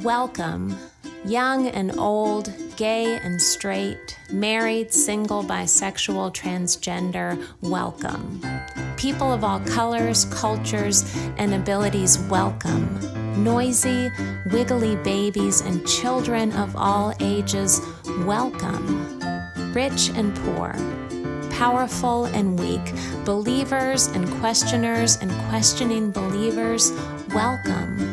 Welcome, young and old, gay and straight, married, single, bisexual, transgender, welcome. People of all colors, cultures, and abilities, welcome. Noisy, wiggly babies and children of all ages, welcome. Rich and poor, powerful and weak, believers and questioners and questioning believers, welcome.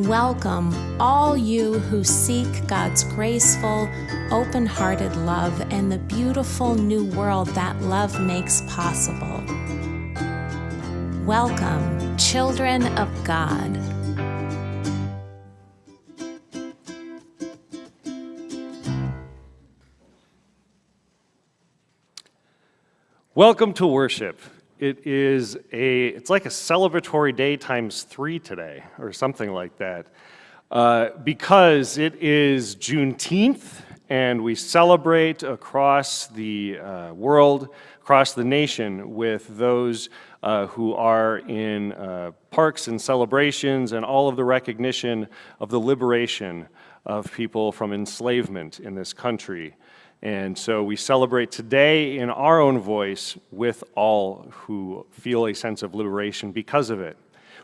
Welcome, all you who seek God's graceful, open-hearted love and the beautiful new world that love makes possible. Welcome, children of God. Welcome to worship. It's like a celebratory day times 3 today, or something like that, because it is Juneteenth, and we celebrate across the world, across the nation, with those who are in parks and celebrations and all of the recognition of the liberation of people from enslavement in this country. And so we celebrate today in our own voice with all who feel a sense of liberation because of it.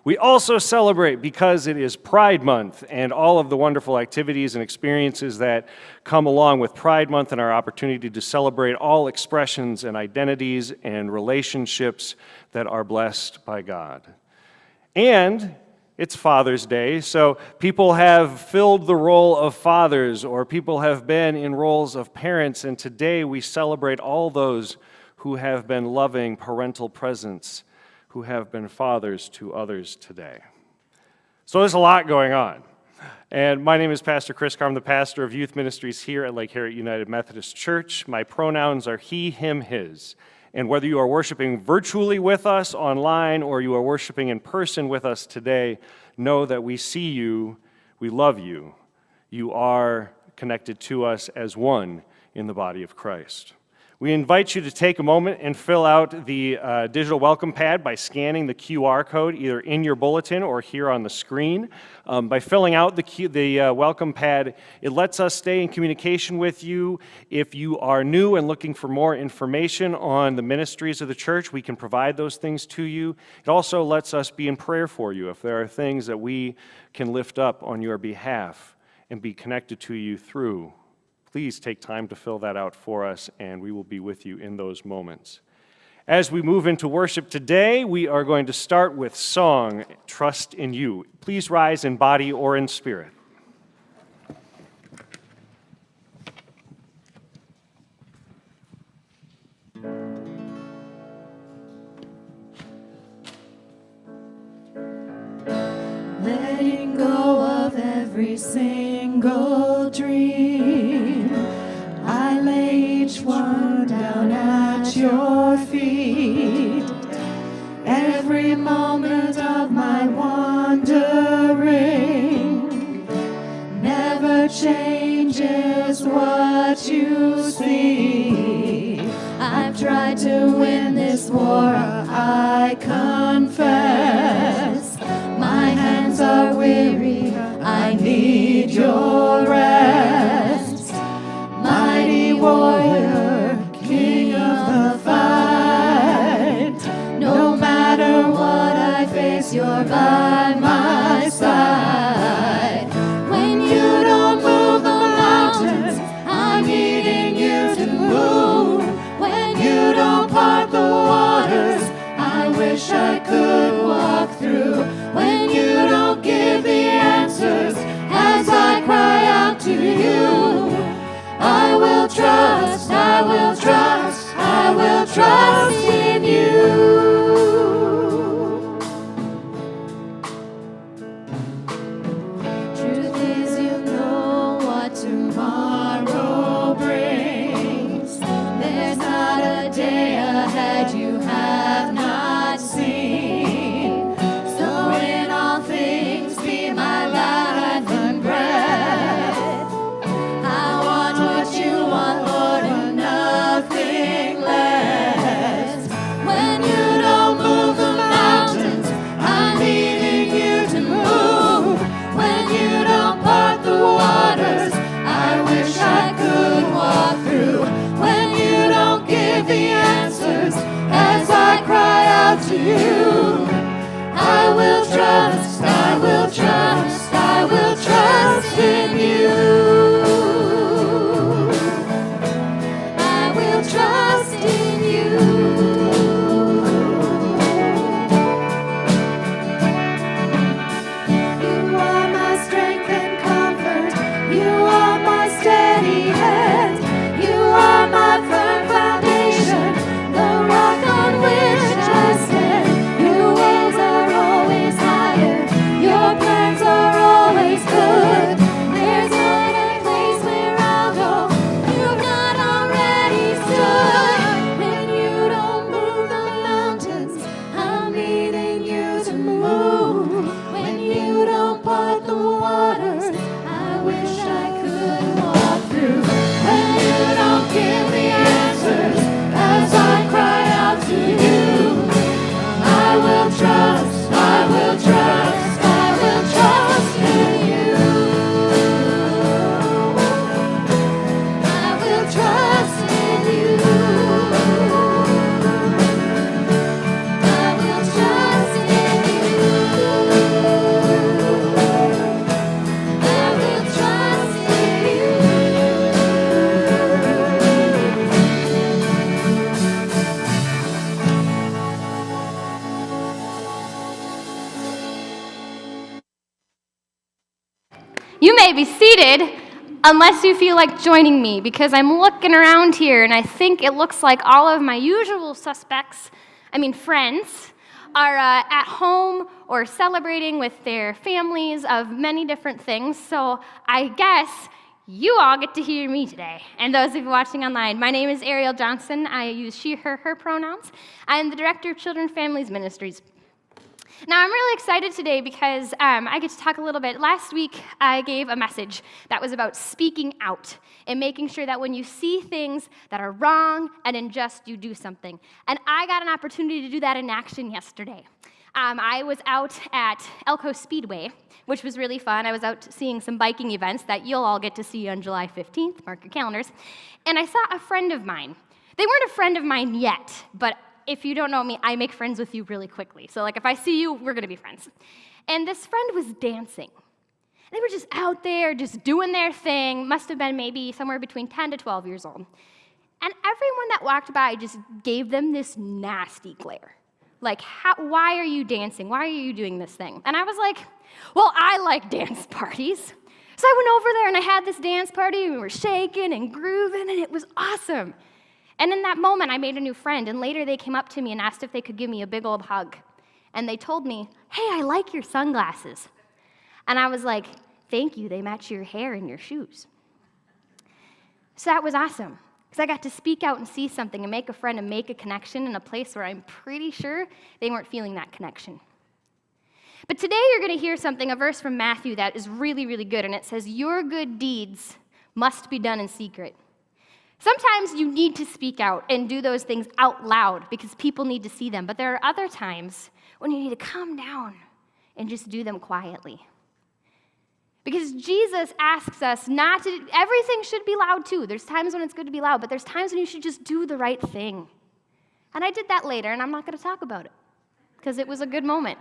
We also celebrate because it is Pride Month and all of the wonderful activities and experiences that come along with Pride Month and our opportunity to celebrate all expressions and identities and relationships that are blessed by God. And it's Father's Day, so people have filled the role of fathers, or people have been in roles of parents, and today we celebrate all those who have been loving parental presence, who have been fathers to others today. So there's a lot going on. And my name is Pastor Chris Carr. I'm the pastor of youth ministries here at Lake Harriet United Methodist Church. My pronouns are he, him, his. And whether you are worshiping virtually with us online or you are worshiping in person with us today, know that we see you, we love you. You are connected to us as one in the body of Christ. We invite you to take a moment and fill out the digital welcome pad by scanning the QR code either in your bulletin or here on the screen. By filling out the welcome pad, it lets us stay in communication with you. If you are new and looking for more information on the ministries of the church, we can provide those things to you. It also lets us be in prayer for you if there are things that we can lift up on your behalf and be connected to you through. Please take time to fill that out for us, and we will be with you in those moments. As we move into worship today, we are going to start with song, Trust in You. Please rise in body or in spirit. Letting go of every single dream, I lay each one down at your feet. Every moment of my wandering never changes what you see. I've tried to win this war, I confess. My hands are weary, I need your rest. Mighty warrior, king of the fight. No matter what I face, you're by my side. When you don't move the mountains, I'm needing you to move. When you don't part the waters, I wish I could walk through. When you don't give the answers as I cry out to you, I will trust, I will trust, I will trust in you. Truth is, you know what tomorrow brings. There's not a day ahead you have not seen. So in all things, be my life and bread. I want what you want, Lord, and nothing less. When you don't move the mountains, I'm needing you to move. When will trust in you. You are my strength and comfort. You are my steady hand. You are my firm foundation, the rock on which I stand. Your ways are always higher. Your plans are always good. There's not a place where I'll go you've not already stood. When you don't move the mountains, I'm needing you to move. When you don't part the waters, I wish I could walk through. When you don't give me answers as I cry out to you, I will trust, I will trust, I will trust in you. I will trust in you. I will trust in you. I will trust in You may be seated unless you feel like joining me, because I'm looking around here and I think it looks like all of my usual suspects, friends, are at home or celebrating with their families of many different things. So I guess you all get to hear me today. And those of you watching online, my name is Ariel Johnson. I use she, her pronouns. I'm the Director of Children and Families Ministries. Now, I'm really excited today because I get to talk a little bit. Last week, I gave a message that was about speaking out and making sure that when you see things that are wrong and unjust, you do something. And I got an opportunity to do that in action yesterday. I was out at Elko Speedway, which was really fun. I was out seeing some biking events that you'll all get to see on July 15th. Mark your calendars. And I saw a friend of mine. They weren't a friend of mine yet, but if you don't know me, I make friends with you really quickly. So if I see you, we're going to be friends. And this friend was dancing. They were just out there, just doing their thing. Must have been maybe somewhere between 10 to 12 years old. And everyone that walked by just gave them this nasty glare. Why are you dancing? Why are you doing this thing? And I was like, well, I like dance parties. So I went over there and I had this dance party, and we were shaking and grooving, and it was awesome. And in that moment, I made a new friend, and later they came up to me and asked if they could give me a big old hug. And they told me, hey, I like your sunglasses. And I was like, thank you, they match your hair and your shoes. So that was awesome, because I got to speak out and see something and make a friend and make a connection in a place where I'm pretty sure they weren't feeling that connection. But today you're going to hear something, a verse from Matthew that is really, really good, and it says, your good deeds must be done in secret. Sometimes you need to speak out and do those things out loud because people need to see them. But there are other times when you need to calm down and just do them quietly. Because Jesus asks us not to, everything should be loud too. There's times when it's good to be loud, but there's times when you should just do the right thing. And I did that later, and I'm not going to talk about it because it was a good moment.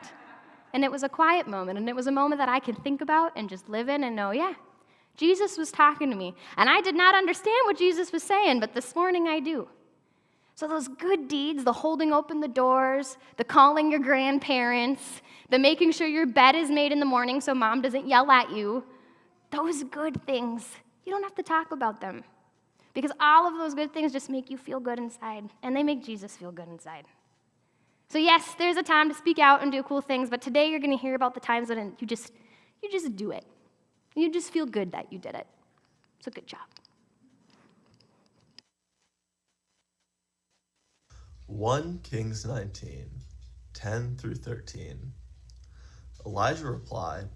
And it was a quiet moment, and it was a moment that I can think about and just live in and know, yeah, Jesus was talking to me, and I did not understand what Jesus was saying, but this morning I do. So those good deeds, the holding open the doors, the calling your grandparents, the making sure your bed is made in the morning so mom doesn't yell at you, those good things, you don't have to talk about them because all of those good things just make you feel good inside, and they make Jesus feel good inside. So yes, there's a time to speak out and do cool things, but today you're going to hear about the times when you just do it. You just feel good that you did it. So good job. 1 Kings 19, 10 through 13. Elijah replied,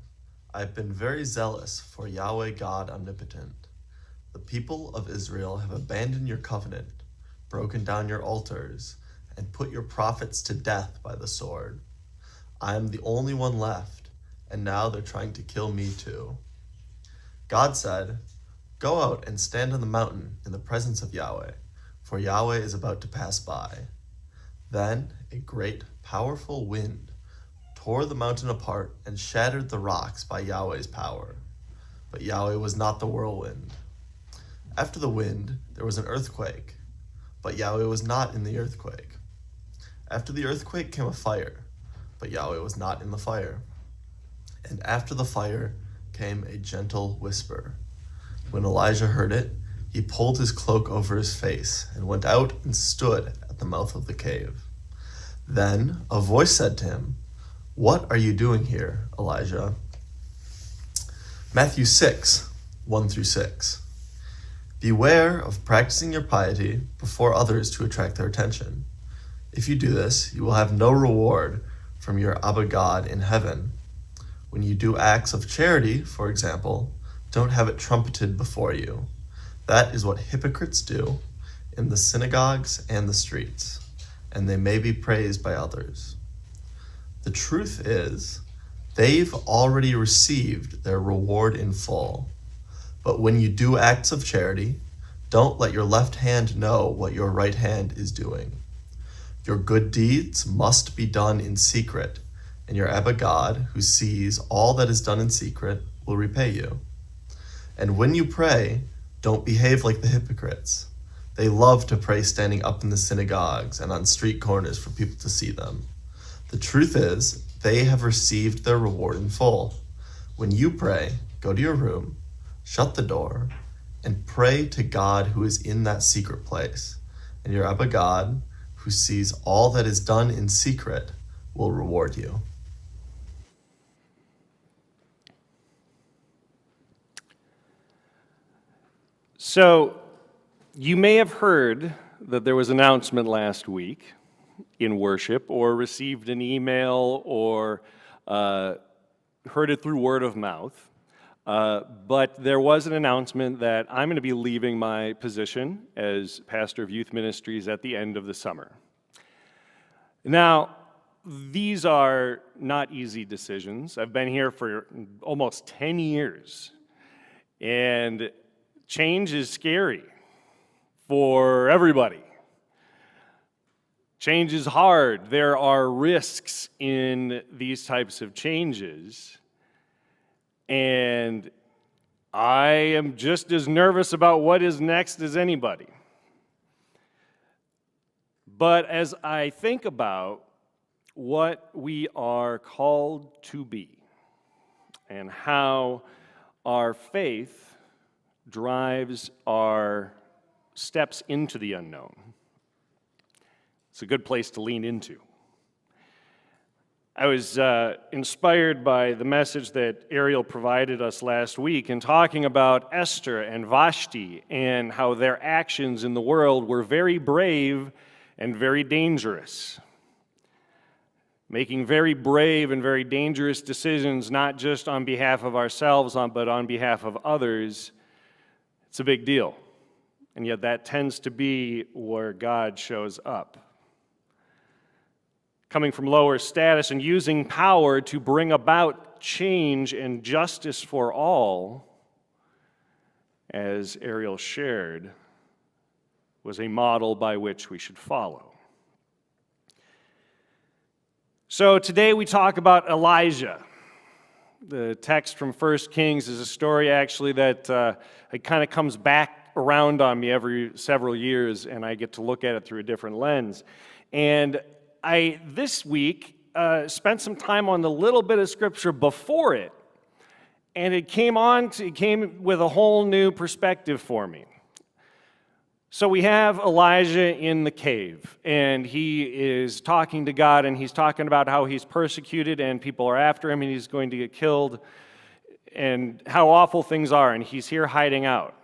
I have been very zealous for Yahweh God omnipotent. The people of Israel have abandoned your covenant, broken down your altars, and put your prophets to death by the sword. I am the only one left, and now they're trying to kill me too. God said, go out and stand on the mountain in the presence of Yahweh, for Yahweh is about to pass by. Then a great, powerful wind tore the mountain apart and shattered the rocks by Yahweh's power. But Yahweh was not the whirlwind. After the wind, there was an earthquake, but Yahweh was not in the earthquake. After the earthquake came a fire, but Yahweh was not in the fire. And after the fire came a gentle whisper. When Elijah heard it, he pulled his cloak over his face and went out and stood at the mouth of the cave. Then a voice said to him, "What are you doing here, Elijah?" Matthew 6, 1-6. Beware of practicing your piety before others to attract their attention. If you do this, you will have no reward from your Abba God in heaven. When you do acts of charity, for example, don't have it trumpeted before you. That is what hypocrites do in the synagogues and the streets, and they may be praised by others. The truth is, they've already received their reward in full. But when you do acts of charity, don't let your left hand know what your right hand is doing. Your good deeds must be done in secret, and your Abba God, who sees all that is done in secret, will repay you. And when you pray, don't behave like the hypocrites. They love to pray standing up in the synagogues and on street corners for people to see them. The truth is, they have received their reward in full. When you pray, go to your room, shut the door, and pray to God who is in that secret place. And your Abba God, who sees all that is done in secret, will reward you. So, you may have heard that there was an announcement last week in worship, or received an email, or heard it through word of mouth. But there was an announcement that I'm going to be leaving my position as pastor of youth ministries at the end of the summer. Now, these are not easy decisions. I've been here for almost 10 years, and change is scary for everybody. Change is hard. There are risks in these types of changes. And I am just as nervous about what is next as anybody. But as I think about what we are called to be and how our faith drives our steps into the unknown, it's a good place to lean into. I was inspired by the message that Ariel provided us last week in talking about Esther and Vashti and how their actions in the world were very brave and very dangerous. Making very brave and very dangerous decisions, not just on behalf of ourselves, but on behalf of others, it's a big deal. And yet that tends to be where God shows up. Coming from lower status and using power to bring about change and justice for all, as Ariel shared, was a model by which we should follow. So today we talk about Elijah. The text from 1 Kings is a story actually that it kind of comes back around on me every several years, and I get to look at it through a different lens. And I, this week, spent some time on the little bit of scripture before it, and it came with a whole new perspective for me. So we have Elijah in the cave, and he is talking to God, and he's talking about how he's persecuted, and people are after him, and he's going to get killed, and how awful things are, and he's here hiding out.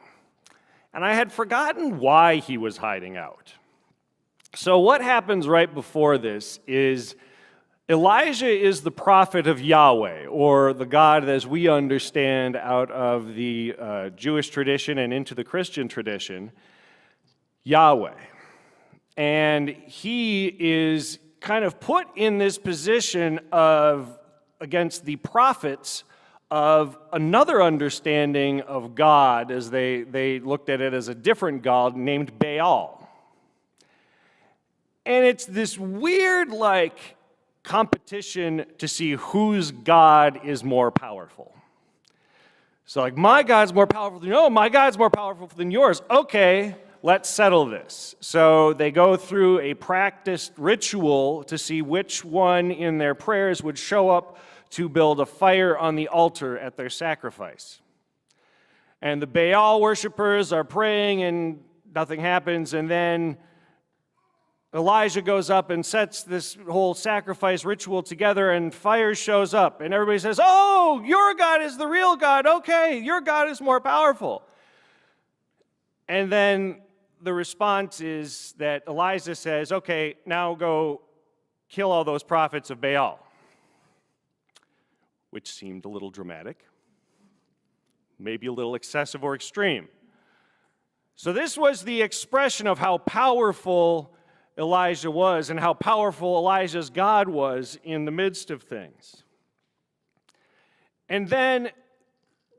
And I had forgotten why he was hiding out. So what happens right before this is Elijah is the prophet of Yahweh, or the God as we understand out of the Jewish tradition and into the Christian tradition, Yahweh. And he is kind of put in this position of, against the prophets, of another understanding of God, as they looked at it as a different God named Baal. And it's this weird, competition to see whose God is more powerful. So, my God's more powerful than my God's more powerful than yours. Okay, let's settle this. So they go through a practiced ritual to see which one in their prayers would show up to build a fire on the altar at their sacrifice. And the Baal worshipers are praying and nothing happens, and then Elijah goes up and sets this whole sacrifice ritual together, and fire shows up. And everybody says, oh, your God is the real God. Okay, your God is more powerful. And then the response is that Elijah says, okay, now go kill all those prophets of Baal, which seemed a little dramatic, maybe a little excessive or extreme. So this was the expression of how powerful Elijah was and how powerful Elijah's God was in the midst of things. And then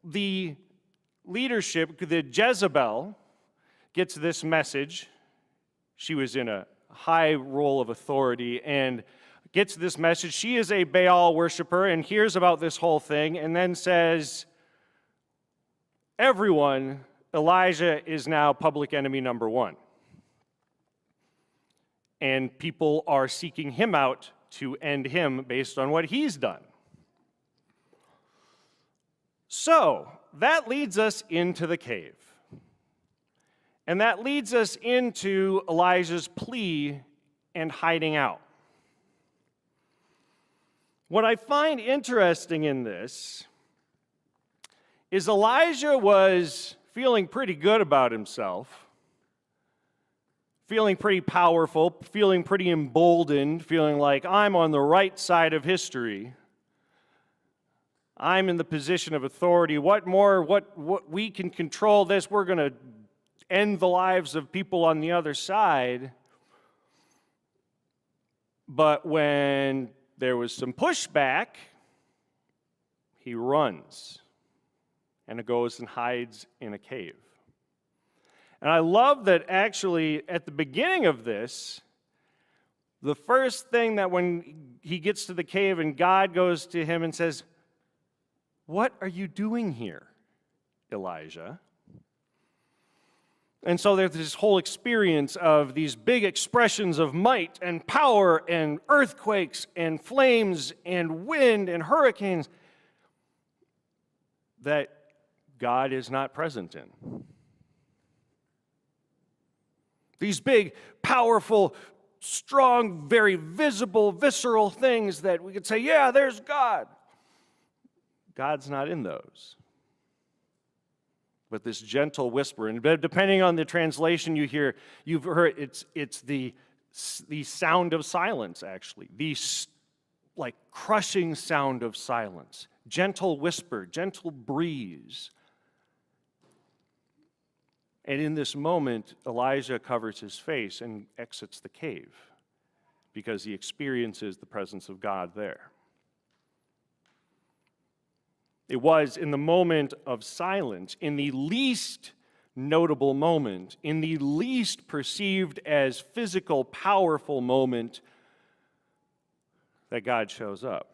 the leadership, the Jezebel, gets this message. She was in a high role of authority and gets this message. She is a Baal worshiper and hears about this whole thing and then says, everyone, Elijah is now public enemy number one. And people are seeking him out to end him based on what he's done. So, that leads us into the cave. And that leads us into Elijah's plea and hiding out. What I find interesting in this is Elijah was feeling pretty good about himself, feeling pretty powerful, feeling pretty emboldened, feeling like I'm on the right side of history. I'm in the position of authority. What we can control this. We're going to end the lives of people on the other side. But when there was some pushback, he runs and goes and hides in a cave. And I love that actually at the beginning of this, the first thing that when he gets to the cave and God goes to him and says, what are you doing here, Elijah? And so there's this whole experience of these big expressions of might and power and earthquakes and flames and wind and hurricanes that God is not present in. These big, powerful, strong, very visible, visceral things that we could say, yeah, there's God. God's not in those. But this gentle whisper, and depending on the translation you hear, you've heard it's the sound of silence, actually. The like crushing sound of silence. Gentle whisper, gentle breeze. And in this moment, Elijah covers his face and exits the cave because he experiences the presence of God there. It was in the moment of silence, in the least notable moment, in the least perceived as physical, powerful moment, that God shows up.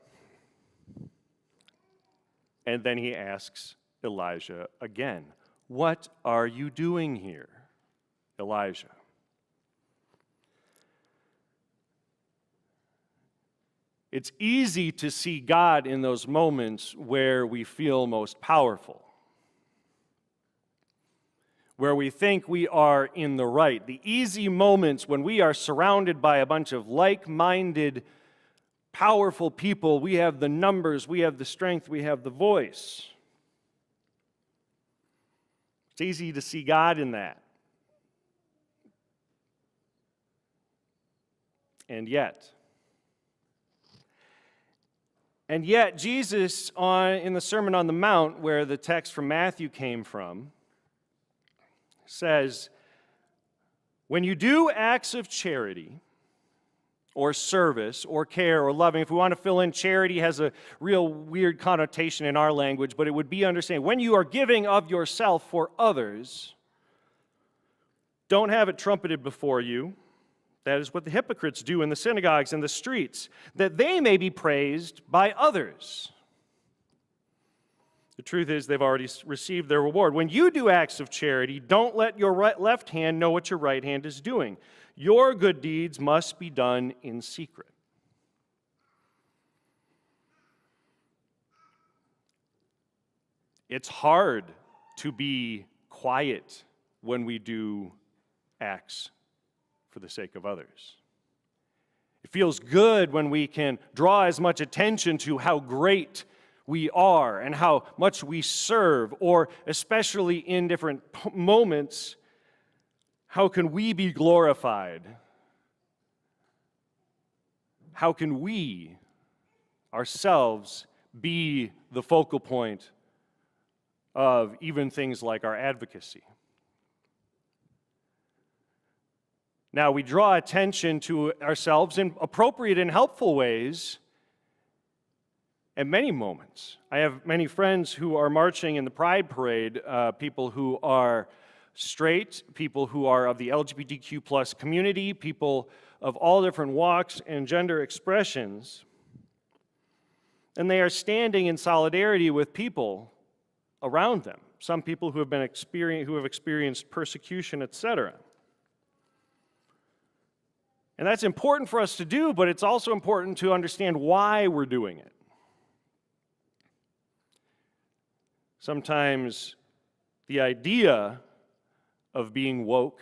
And then he asks Elijah again, what are you doing here, Elijah? It's easy to see God in those moments where we feel most powerful, where we think we are in the right. The easy moments when we are surrounded by a bunch of like-minded, powerful people. We have the numbers, we have the strength, we have the voice. It's easy to see God in that. And yet, Jesus, in the Sermon on the Mount, where the text from Matthew came from, says, when you do acts of charity, or service, or care, or loving, if we want to fill in, charity has a real weird connotation in our language, but it would be understanding. When you are giving of yourself for others, don't have it trumpeted before you. That is what the hypocrites do in the synagogues and the streets, that they may be praised by others. The truth is they've already received their reward. When you do acts of charity, don't let your left hand know what your right hand is doing. Your good deeds must be done in secret. It's hard to be quiet when we do acts for the sake of others. It feels good when we can draw as much attention to how great we are and how much we serve, or especially in different moments, how can we be glorified? How can we ourselves be the focal point of even things like our advocacy? Now, we draw attention to ourselves in appropriate and helpful ways at many moments. I have many friends who are marching in the Pride Parade, people who are straight, people who are of the LGBTQ plus community, people of all different walks and gender expressions. And they are standing in solidarity with people around them, some people who have experienced persecution, etc. And that's important for us to do, but it's also important to understand why we're doing it. Sometimes the idea of being woke,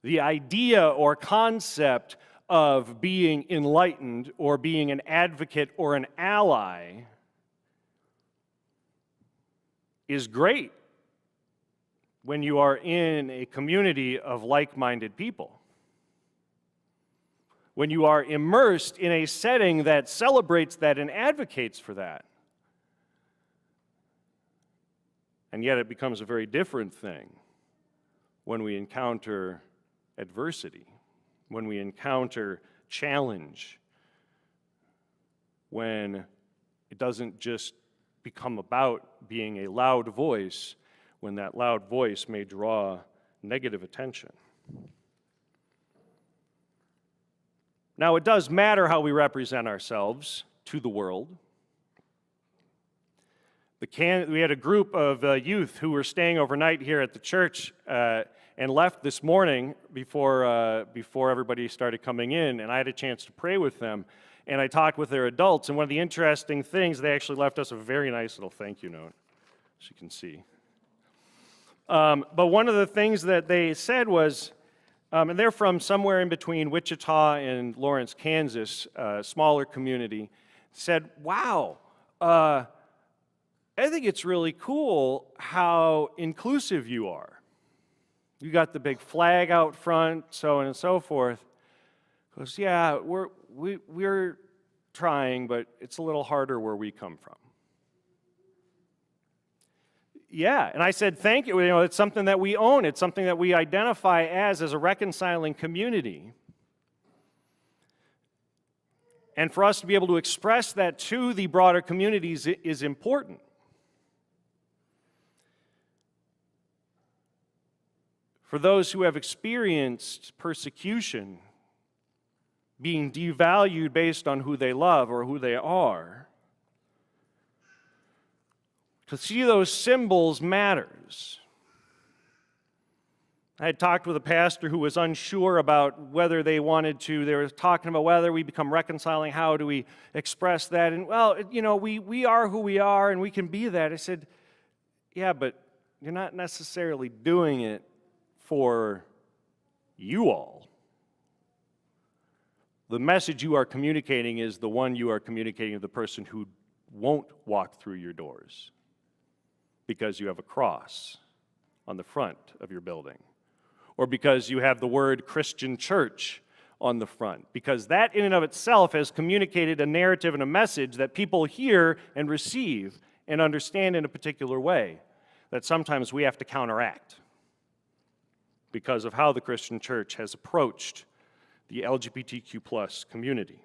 the idea or concept of being enlightened or being an advocate or an ally is great when you are in a community of like-minded people. When you are immersed in a setting that celebrates that and advocates for that. And yet it becomes a very different thing when we encounter adversity, when we encounter challenge, when it doesn't just become about being a loud voice, when that loud voice may draw negative attention. Now, it does matter how we represent ourselves to the world. We had a group of youth who were staying overnight here at the church and left this morning before everybody started coming in, and I had a chance to pray with them, and I talked with their adults, and one of the interesting things, they actually left us a very nice little thank you note, as you can see. But one of the things that they said was, and they're from somewhere in between Wichita and Lawrence, Kansas, a smaller community, said, wow, I think it's really cool how inclusive you are. You got the big flag out front, so on and so forth. Goes, yeah, we're trying, but it's a little harder where we come from. Yeah, and I said, thank you. It's something that we own. It's something that we identify as a reconciling community. And for us to be able to express that to the broader communities is important. For those who have experienced persecution, being devalued based on who they love or who they are, to see those symbols matters. I had talked with a pastor who was unsure about whether they were talking about whether we become reconciling, how do we express that? And well, we are who we are and we can be that. I said, yeah, but you're not necessarily doing it for you all. The message you are communicating is the one you are communicating to the person who won't walk through your doors because you have a cross on the front of your building, or because you have the word Christian church on the front, because that in and of itself has communicated a narrative and a message that people hear and receive and understand in a particular way that sometimes we have to counteract because of how the Christian church has approached the LGBTQ plus community.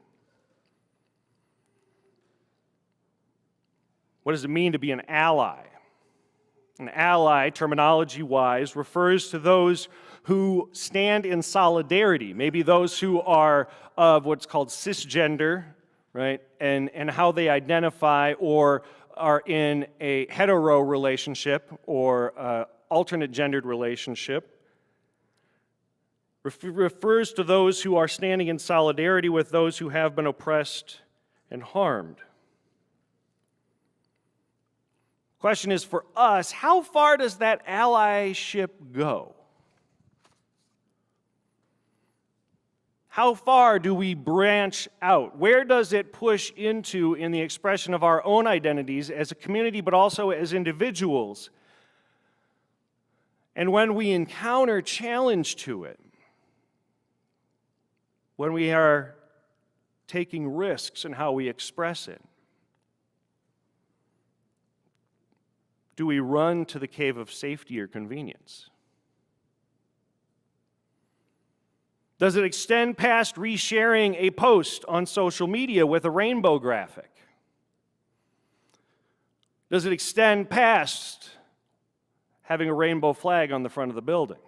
What does it mean to be an ally? An ally, terminology-wise, refers to those who stand in solidarity, maybe those who are of what's called cisgender, right, and how they identify, or are in a hetero relationship or alternate gendered relationship. Refers to those who are standing in solidarity with those who have been oppressed and harmed. Question is, for us, how far does that allyship go? How far do we branch out? Where does it push into in the expression of our own identities as a community, but also as individuals? And when we encounter challenge to it, when we are taking risks in how we express it, do we run to the cave of safety or convenience? Does it extend past resharing a post on social media with a rainbow graphic? Does it extend past having a rainbow flag on the front of the building?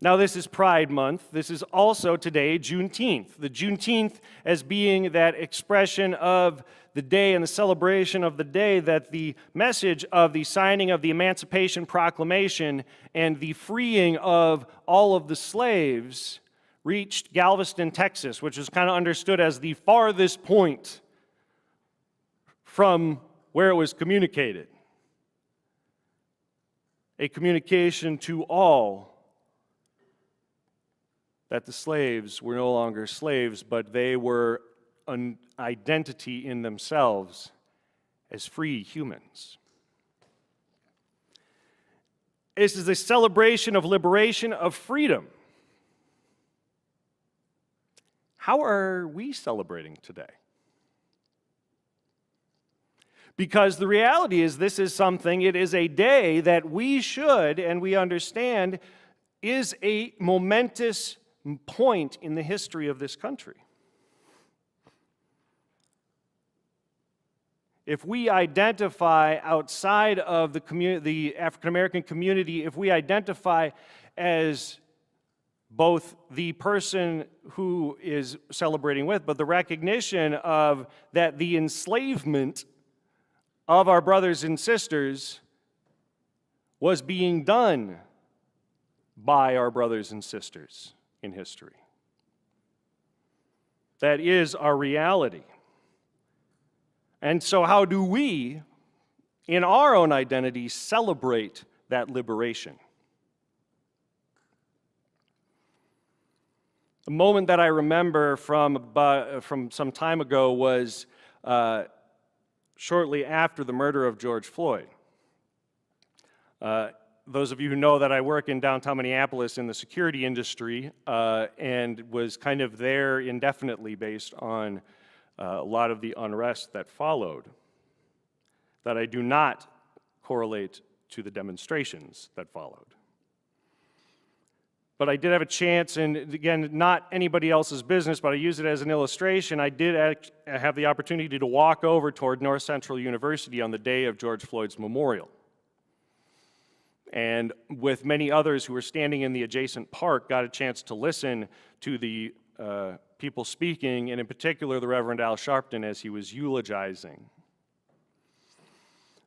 Now, this is Pride Month. This is also today, Juneteenth. The Juneteenth as being that expression of the day and the celebration of the day that the message of the signing of the Emancipation Proclamation and the freeing of all of the slaves reached Galveston, Texas, which is kind of understood as the farthest point from where it was communicated. A communication to all that the slaves were no longer slaves, but they were an identity in themselves as free humans. This is a celebration of liberation, of freedom. How are we celebrating today? Because the reality is this is something, it is a day that we should, and we understand, is a momentous point in the history of this country. If we identify outside of the African American community, if we identify as both the person who is celebrating with, but the recognition of that the enslavement of our brothers and sisters was being done by our brothers and sisters in history. That is our reality. And so how do we, in our own identity, celebrate that liberation? A moment that I remember from some time ago was shortly after the murder of George Floyd. Those of you who know that I work in downtown Minneapolis in the security industry and was kind of there indefinitely based on a lot of the unrest that followed, that I do not correlate to the demonstrations that followed. But I did have a chance, and again, not anybody else's business, but I use it as an illustration. I did have the opportunity to walk over toward North Central University on the day of George Floyd's memorial. And with many others who were standing in the adjacent park, got a chance to listen to the people speaking, and in particular the Reverend Al Sharpton as he was eulogizing.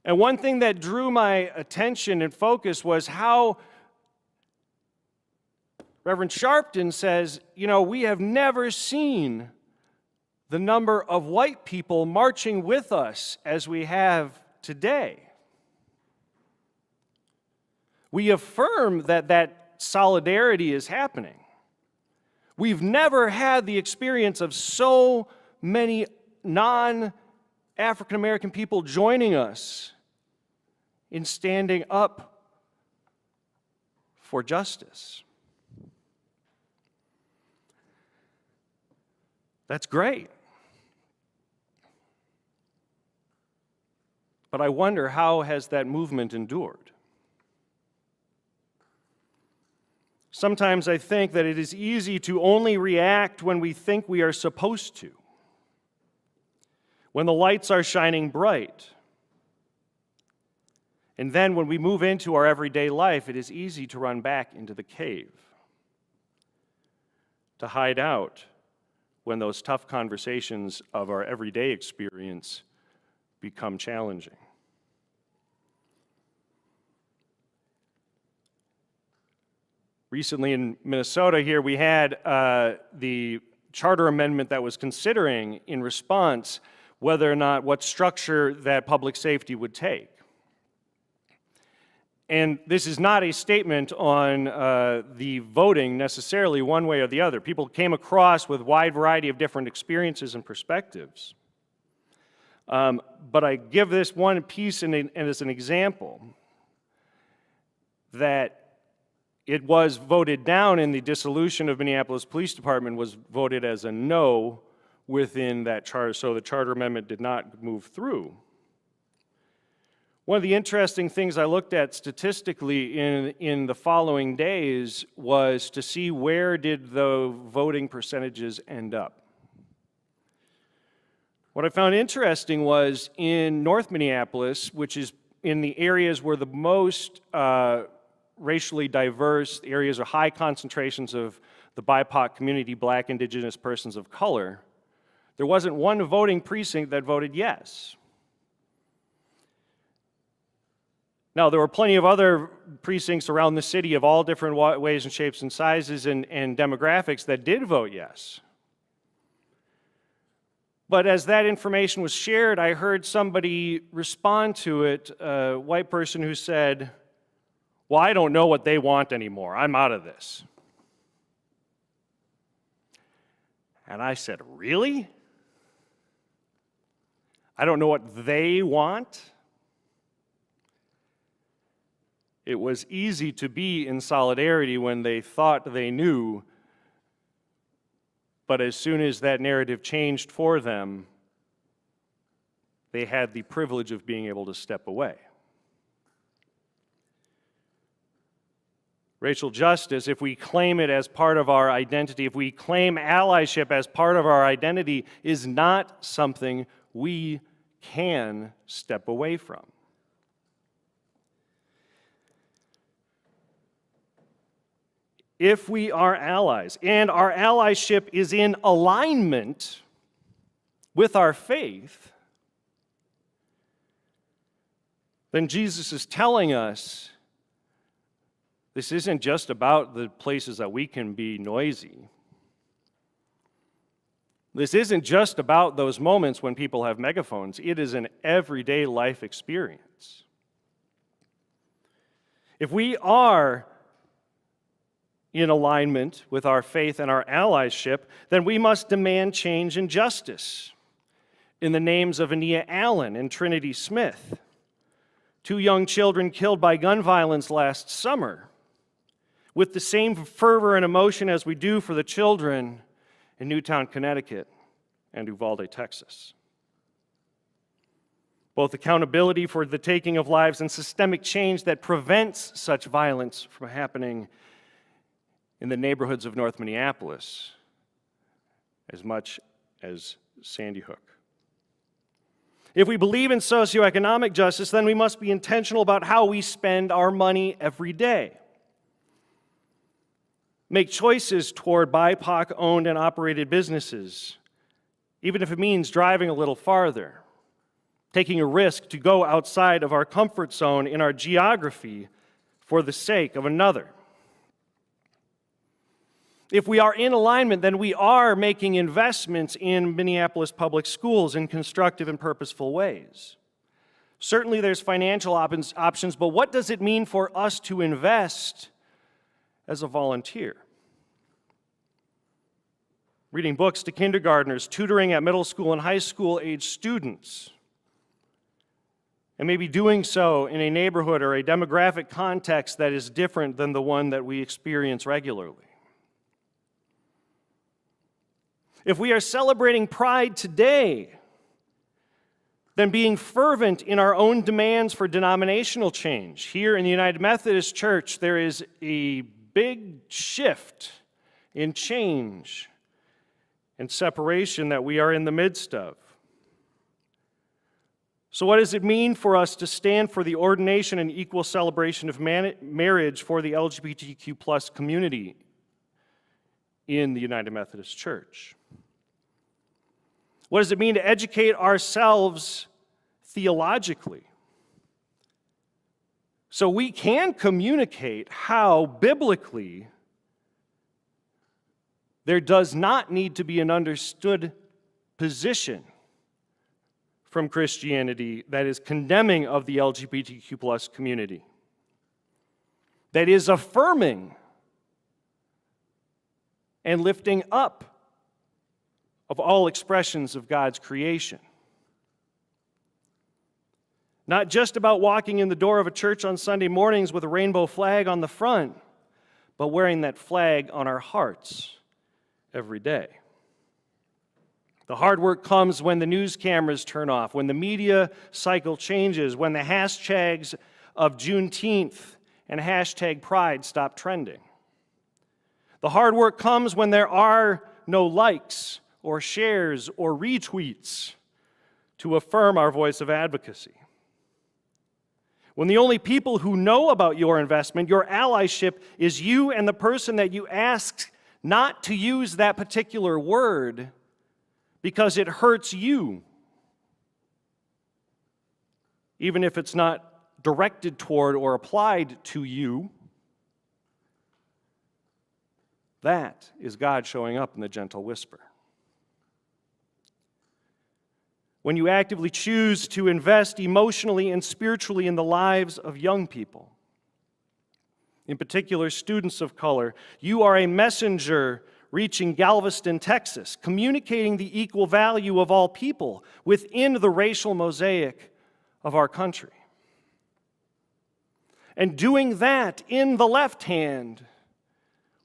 And one thing that drew my attention and focus was how Reverend Sharpton says, you know, we have never seen the number of white people marching with us as we have today. We affirm that that solidarity is happening. We've never had the experience of so many non-African American people joining us in standing up for justice. That's great. But I wonder, how has that movement endured? Sometimes I think that it is easy to only react when we think we are supposed to, when the lights are shining bright. And then when we move into our everyday life, it is easy to run back into the cave, to hide out, when those tough conversations of our everyday experience become challenging. Recently in Minnesota here, we had the charter amendment that was considering in response whether or not what structure that public safety would take. And this is not a statement on the voting necessarily one way or the other. People came across with a wide variety of different experiences and perspectives. But I give this one piece and as an example that it was voted down in the dissolution of Minneapolis Police Department was voted as a no within that charter, so the charter amendment did not move through. One of the interesting things I looked at statistically in the following days was to see where did the voting percentages end up. What I found interesting was in North Minneapolis, which is in the areas where the most racially diverse areas or high concentrations of the BIPOC community, Black, Indigenous, persons of color, there wasn't one voting precinct that voted yes. Now, there were plenty of other precincts around the city of all different ways and shapes and sizes and demographics that did vote yes. But as that information was shared, I heard somebody respond to it, a white person who said, "Well, I don't know what they want anymore. I'm out of this." And I said, "Really? I don't know what they want?" It was easy to be in solidarity when they thought they knew, but as soon as that narrative changed for them, they had the privilege of being able to step away. Racial justice, if we claim it as part of our identity, if we claim allyship as part of our identity, is not something we can step away from. If we are allies, and our allyship is in alignment with our faith, then Jesus is telling us this isn't just about the places that we can be noisy. This isn't just about those moments when people have megaphones. It is an everyday life experience. If we are in alignment with our faith and our allyship, then we must demand change and justice. In the names of Ania Allen and Trinity Smith, 2 young children killed by gun violence last summer, with the same fervor and emotion as we do for the children in Newtown, Connecticut, and Uvalde, Texas. Both accountability for the taking of lives and systemic change that prevents such violence from happening in the neighborhoods of North Minneapolis as much as Sandy Hook. If we believe in socioeconomic justice, then we must be intentional about how we spend our money every day. Make choices toward BIPOC-owned and operated businesses, even if it means driving a little farther, taking a risk to go outside of our comfort zone in our geography for the sake of another. If we are in alignment, then we are making investments in Minneapolis public schools in constructive and purposeful ways. Certainly there's financial options, but what does it mean for us to invest as a volunteer? Reading books to kindergartners, tutoring at middle school and high school age students, and maybe doing so in a neighborhood or a demographic context that is different than the one that we experience regularly. If we are celebrating Pride today, then being fervent in our own demands for denominational change. Here in the United Methodist Church, there is a big shift in change and separation that we are in the midst of. So what does it mean for us to stand for the ordination and equal celebration of marriage for the LGBTQ+ community in the United Methodist Church? What does it mean to educate ourselves theologically? So we can communicate how biblically there does not need to be an understood position from Christianity that is condemning of the LGBTQ plus community, that is affirming and lifting up of all expressions of God's creation. Not just about walking in the door of a church on Sunday mornings with a rainbow flag on the front, but wearing that flag on our hearts every day. The hard work comes when the news cameras turn off, when the media cycle changes, when the hashtags of Juneteenth and hashtag Pride stop trending. The hard work comes when there are no likes or shares or retweets to affirm our voice of advocacy. When the only people who know about your investment, your allyship, is you and the person that you ask not to use that particular word because it hurts you, even if it's not directed toward or applied to you, that is God showing up in the gentle whisper. When you actively choose to invest emotionally and spiritually in the lives of young people, in particular students of color, you are a messenger reaching Galveston, Texas, communicating the equal value of all people within the racial mosaic of our country. And doing that in the left hand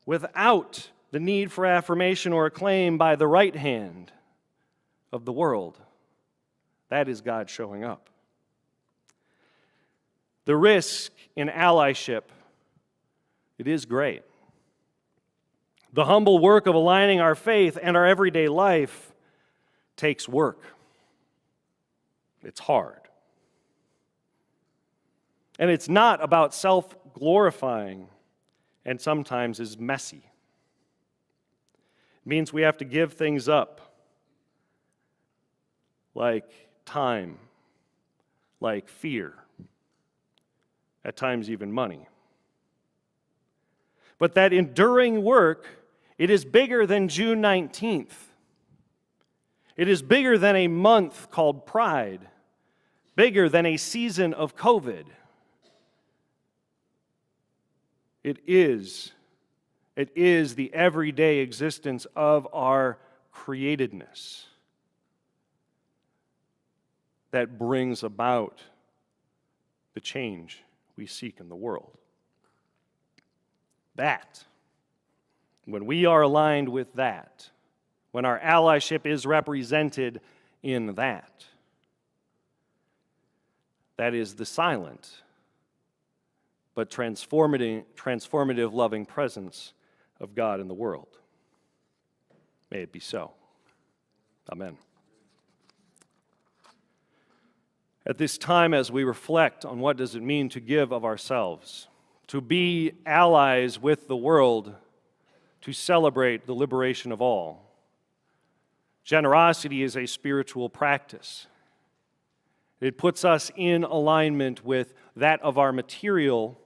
without the need for affirmation or acclaim by the right hand of the world. That is God showing up. The risk in allyship, it is great. The humble work of aligning our faith and our everyday life takes work. It's hard. And it's not about self-glorifying, and sometimes is messy. It means we have to give things up, like time, like fear, at times even money. But that enduring work, it is bigger than June 19th. It is bigger than a month called Pride, bigger than a season of COVID. It is the everyday existence of our createdness that brings about the change we seek in the world. That, when we are aligned with that, when our allyship is represented in that, that is the silent but transformative loving presence of God in the world. May it be so. Amen. At this time, as we reflect on what does it mean to give of ourselves, to be allies with the world, to celebrate the liberation of all, generosity is a spiritual practice. It puts us in alignment with that of our material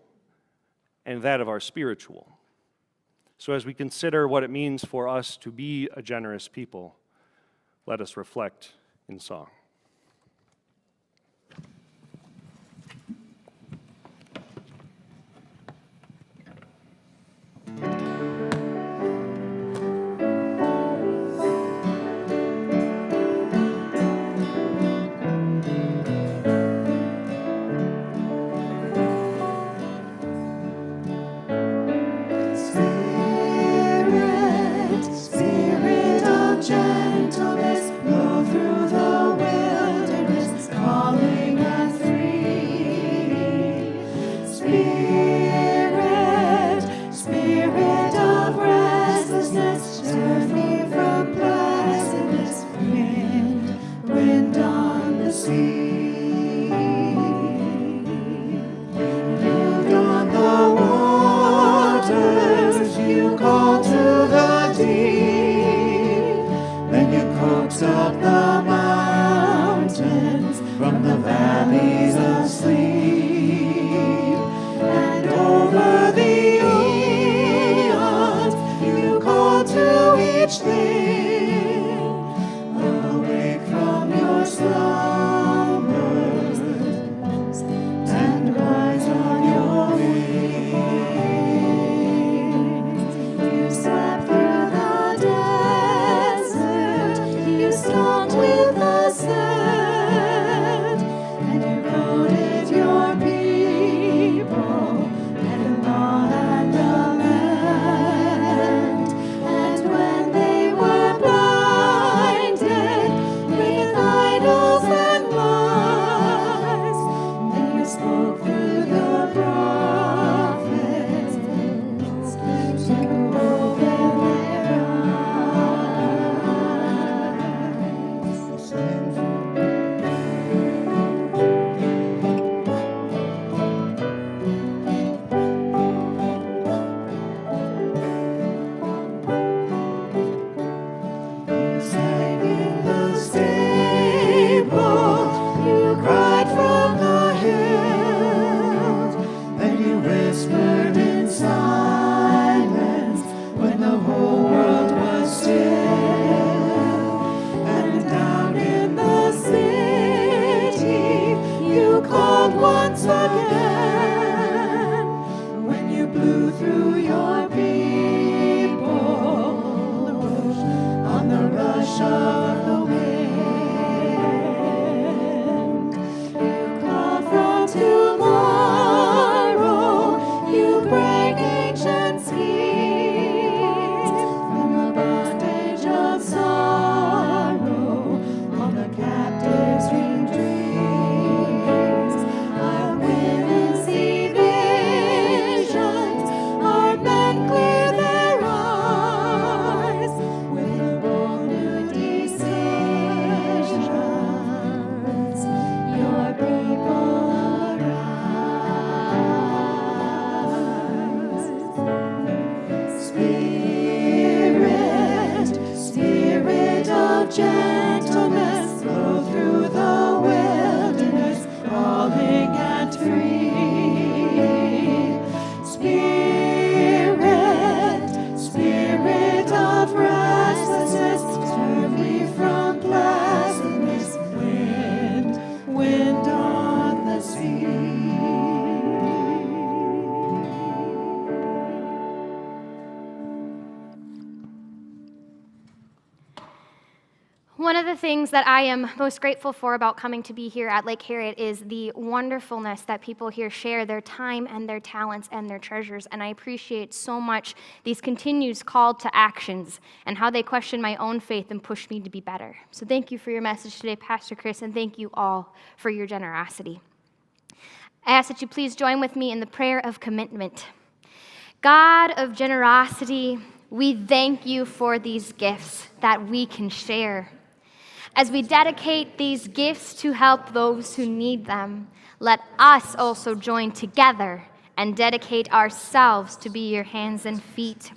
and that of our spiritual. So as we consider what it means for us to be a generous people, let us reflect in song. Spirit of gentleness, blow through the wind. each thing. Awake from your slumbers and rise on your wings. You slept through the desert, you stopped with the sand, and you counted your people and the law and the land. And when they were blinded with idols and lies, then you spoke through the prophets to open their You sang in the stable, you cried from the hills, and you whispered in silence when the whole world was still. And down in the city, you called once again when you blew through your people on the rush of the wind. You call from tomorrow, you break ancient schemes from the bondage of sorrow on the captives' dream dreams. Our women see visions, our men clear their eyes with the bold new decisions. Your people arise. Spirit, Spirit of gentleness, flow through the wilderness, calling and free. Spirit, Spirit of restlessness, turn me from pleasantness, wind, wind on the sea. One of the things that I am most grateful for about coming to be here at Lake Harriet is the wonderfulness that people here share, their time and their talents and their treasures. And I appreciate so much these continued call to actions and how they question my own faith and push me to be better. So thank you for your message today, Pastor Chris, and thank you all for your generosity. I ask that you please join with me in the prayer of commitment. God of generosity, we thank you for these gifts that we can share. As we dedicate these gifts to help those who need them, let us also join together and dedicate ourselves to be your hands and feet.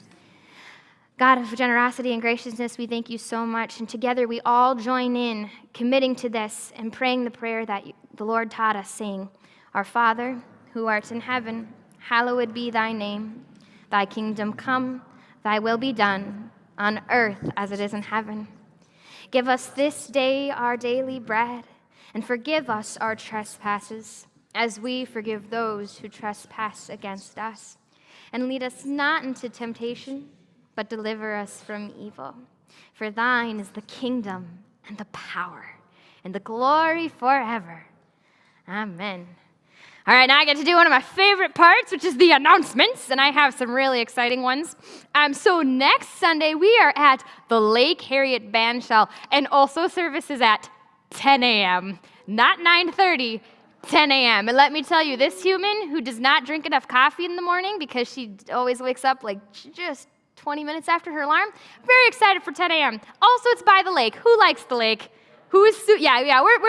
God of generosity and graciousness, we thank you so much. And together we all join in committing to this and praying the prayer that the Lord taught us, saying, Our Father, who art in heaven, hallowed be thy name. Thy kingdom come, thy will be done, on earth as it is in heaven. Give us this day our daily bread, and forgive us our trespasses, as we forgive those who trespass against us. And lead us not into temptation, but deliver us from evil. For thine is the kingdom, and the power, and the glory forever. Amen. All right, now I get to do one of my favorite parts, which is the announcements, and I have some really exciting ones. So next Sunday, we are at the Lake Harriet Bandshell, and also services at 10 a.m., not 9:30, 10 a.m. And let me tell you, this human who does not drink enough coffee in the morning because she always wakes up like just 20 minutes after her alarm, very excited for 10 a.m. Also, it's by the lake. Who likes the lake? We're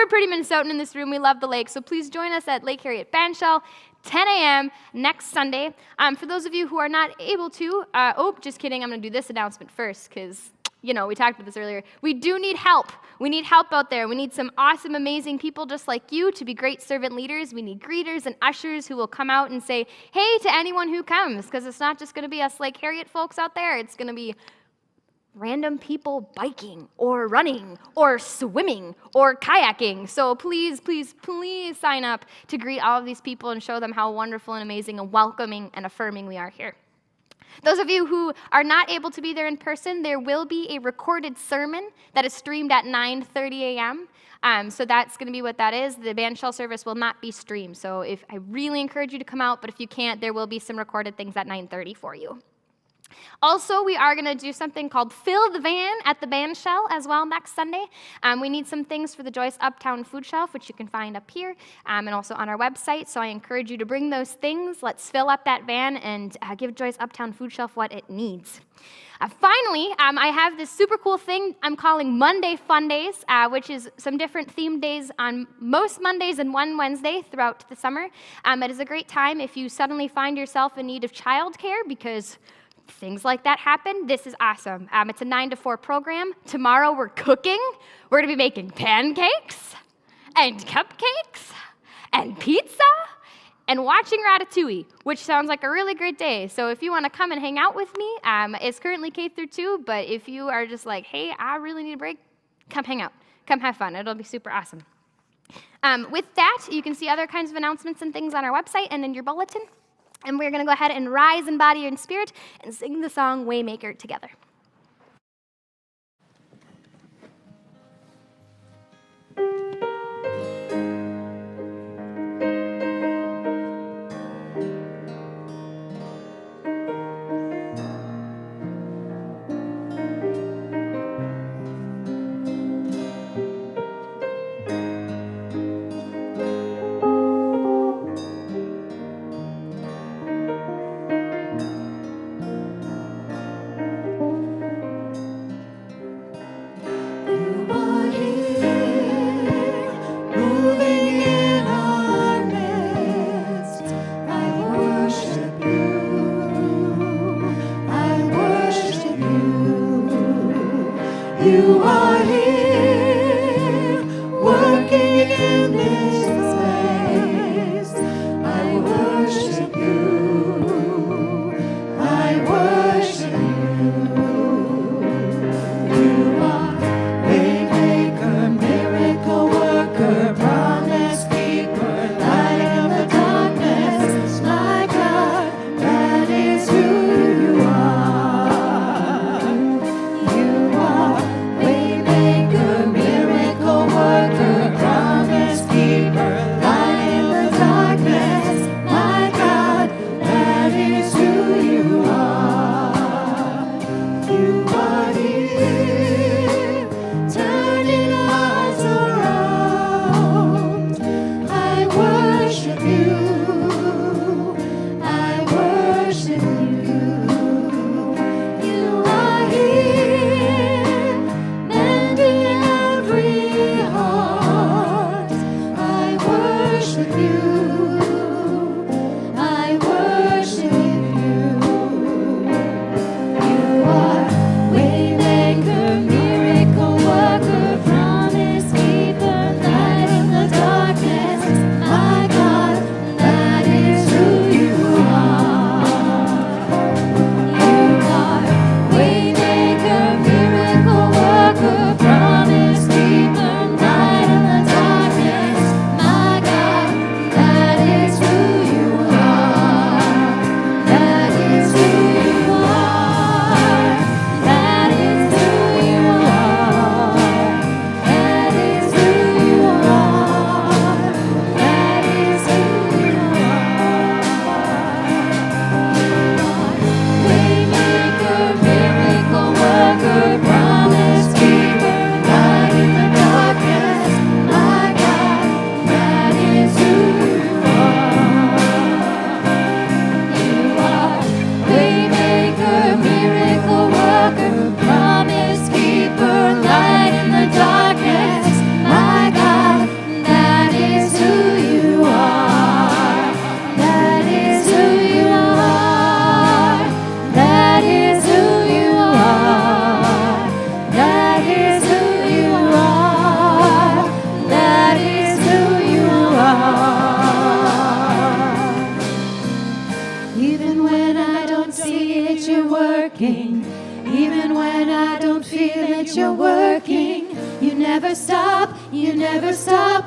pretty Minnesotan in this room. We love the lake. So please join us at Lake Harriet Bandshell, 10 a.m. next Sunday. For those of you who are not able to, just kidding. I'm going to do this announcement first because, we talked about this earlier. We do need help. We need help out there. We need some awesome, amazing people just like you to be great servant leaders. We need greeters and ushers who will come out and say, hey, to anyone who comes, because it's not just going to be us Lake Harriet folks out there. It's going to be random people biking or running or swimming or kayaking. So please, please, please sign up to greet all of these people and show them how wonderful and amazing and welcoming and affirming we are here. Those of you who are not able to be there in person, there will be a recorded sermon that is streamed at 9:30 a.m. So that's going to be what that is. The bandshell service will not be streamed. So I really encourage you to come out, but if you can't, there will be some recorded things at 9:30 for you. Also, we are going to do something called Fill the Van at the bandshell as well next Sunday. We need some things for the Joyce Uptown Food Shelf, which you can find up here and also on our website. So I encourage you to bring those things. Let's fill up that van and give Joyce Uptown Food Shelf what it needs. Finally, I have this super cool thing I'm calling Monday Fundays, which is some different themed days on most Mondays and one Wednesday throughout the summer. It is a great time if you suddenly find yourself in need of childcare because things like that happen. This is awesome. It's a 9 to 4 program. Tomorrow we're cooking. We're going to be making pancakes and cupcakes and pizza and watching Ratatouille, which sounds like a really great day. So if you want to come and hang out with me, it's currently K through 2, but if you are just like, hey, I really need a break, come hang out. Come have fun. It'll be super awesome. With that, you can see other kinds of announcements and things on our website and in your bulletin. And we're going to go ahead and rise in body and spirit and sing the song Waymaker together. You are here, working in this place. I worship you. I worship you. You are waymaker, miracle worker, promise keeper, light of the darkness. My God, that is who you are. Even when I don't feel it, you're working. You never stop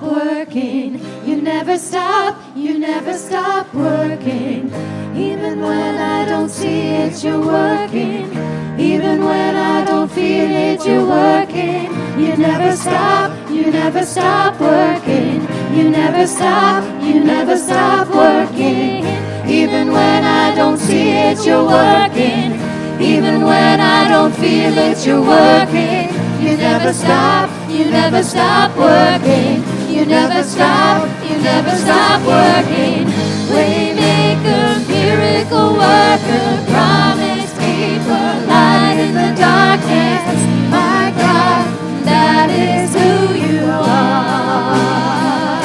working. You never stop working. Even when I don't see it, you're working. Even when I don't feel it, you're working. You never stop working. You never stop working. Even when I don't see it, you're working. Even when I don't feel it, you're working. You never stop working. You never stop working. Waymaker, miracle worker, promise keeper, light in the darkness. My God, that is who you are.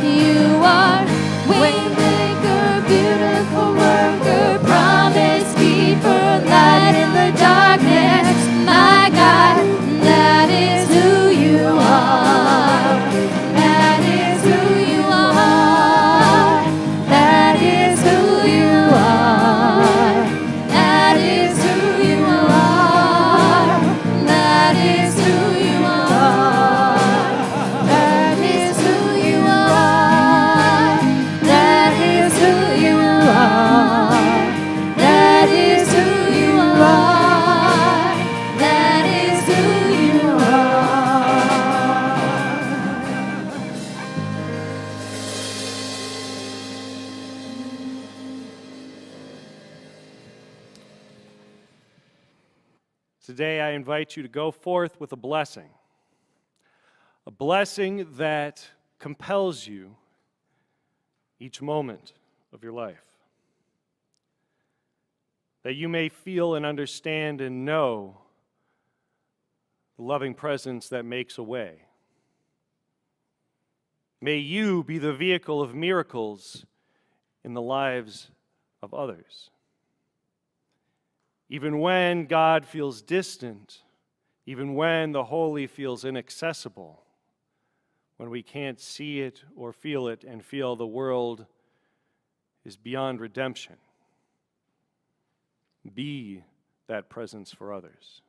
You are waymaker, beautiful worker, promise keeper, light in the darkness. My God, that is who you are. That is who you are. That is who you are. That is who you are. That is who you are. That is who you are. That is who you are. That is who you are. That is who you Today, I invite you to go forth with a blessing that compels you each moment of your life, that you may feel and understand and know the loving presence that makes a way. May you be the vehicle of miracles in the lives of others. Even when God feels distant, even when the holy feels inaccessible, when we can't see it or feel it and feel the world is beyond redemption, be that presence for others.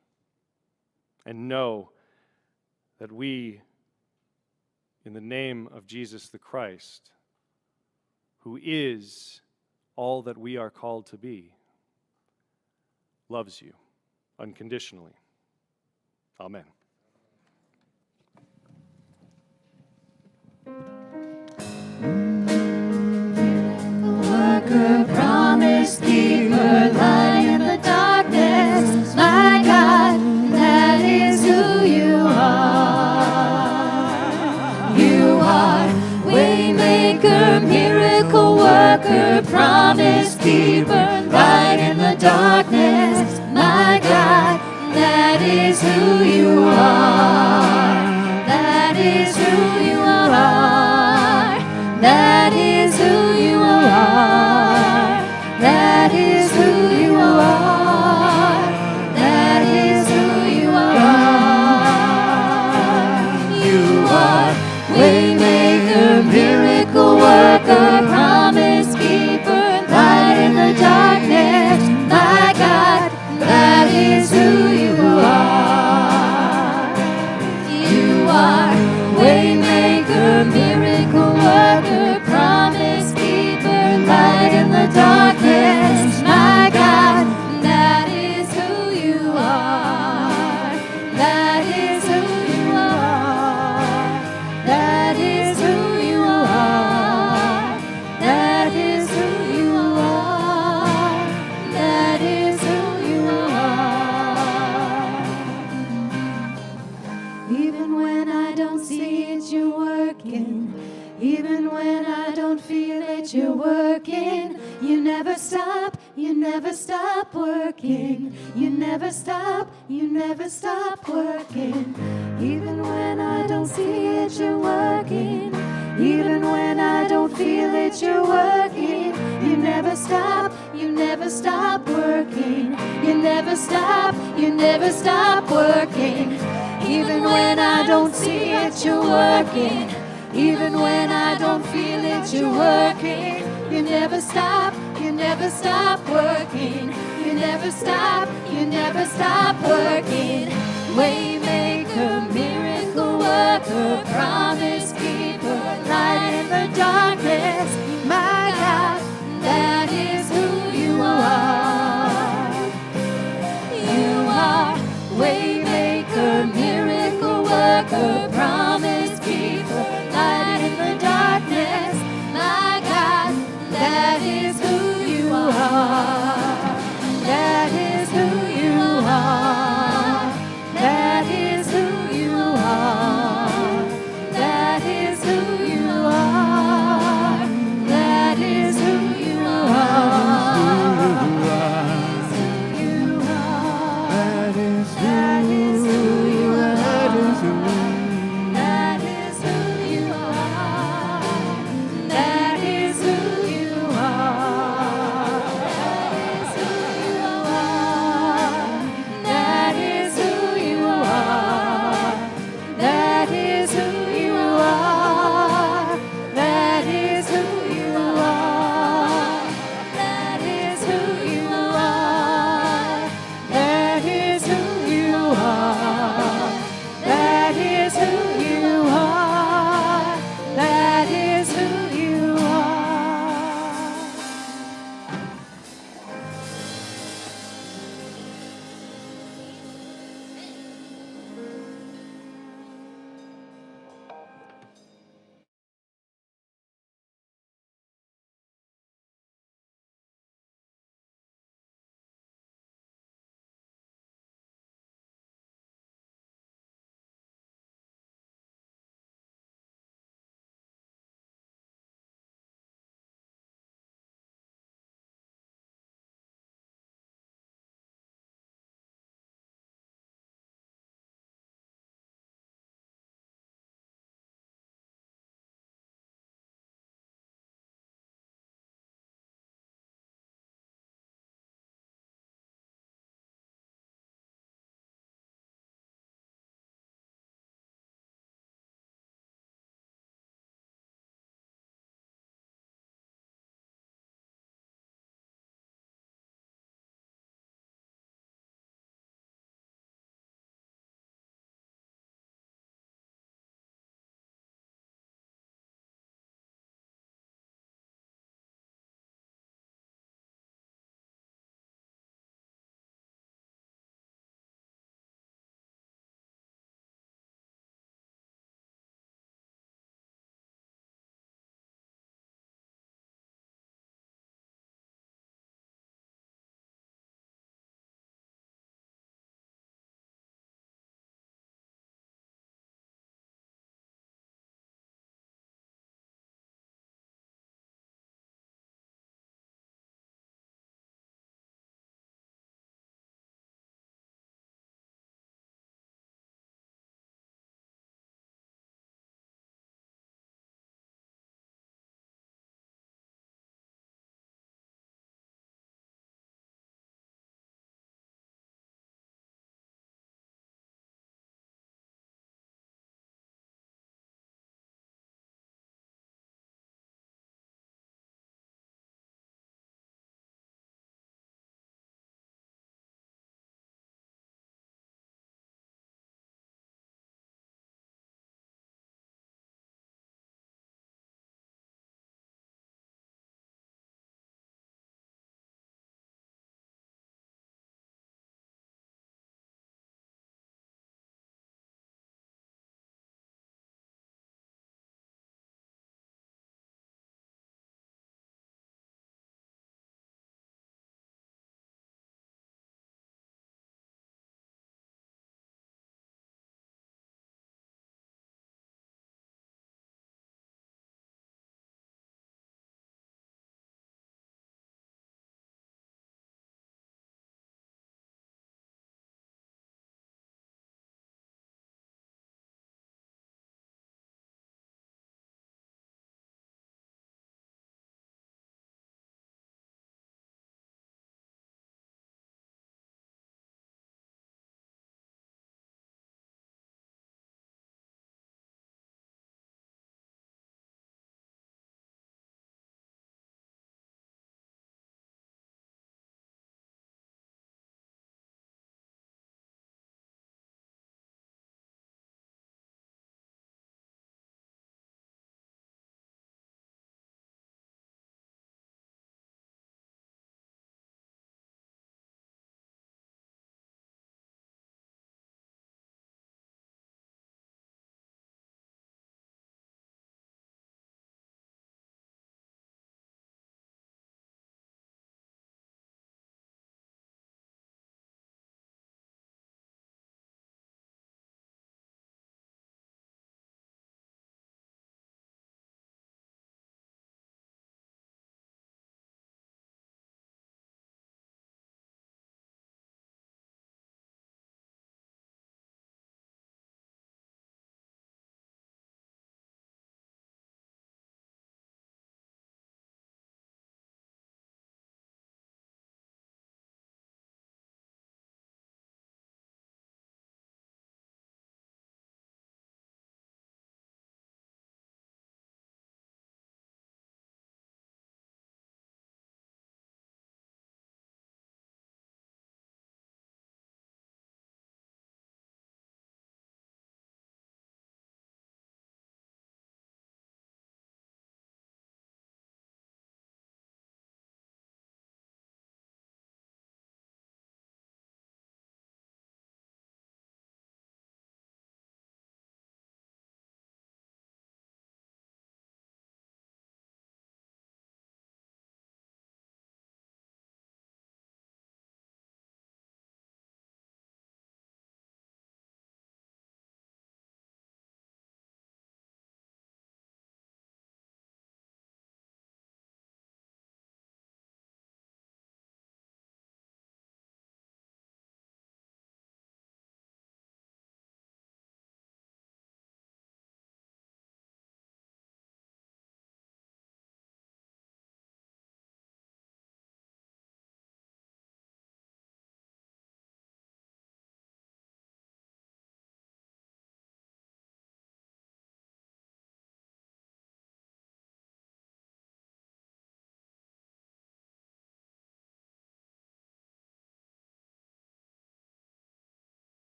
And know that we, in the name of Jesus the Christ, who is all that we are called to be, loves you unconditionally. Amen. worker, promise keeper, light in the darkness. My God, that is who you are. You are waymaker, miracle worker, promise keeper, light in the darkness. My God, that is who you are. That is who you are. That is who you are. That is who you are. That is who you are. You are waymaker, miracle worker, promise keeper, light in the darkness. My God, that is who you are. You are waymaker, miracle worker, promise keeper, light in the darkness. My God, that is who you are. That is who you are. That is who you are. That is who you are. That is who you are. Even when I don't see it, you're working. Even when I don't feel it, you're working. You never stop working. You never stop working. Even when I don't see it, you're working. Even when I don't feel it, you're working. You never stop working. You never stop working. Even when I don't see it, you're working. Even when I don't feel it, you're working. You never stop working. You never stop never stop working. Wait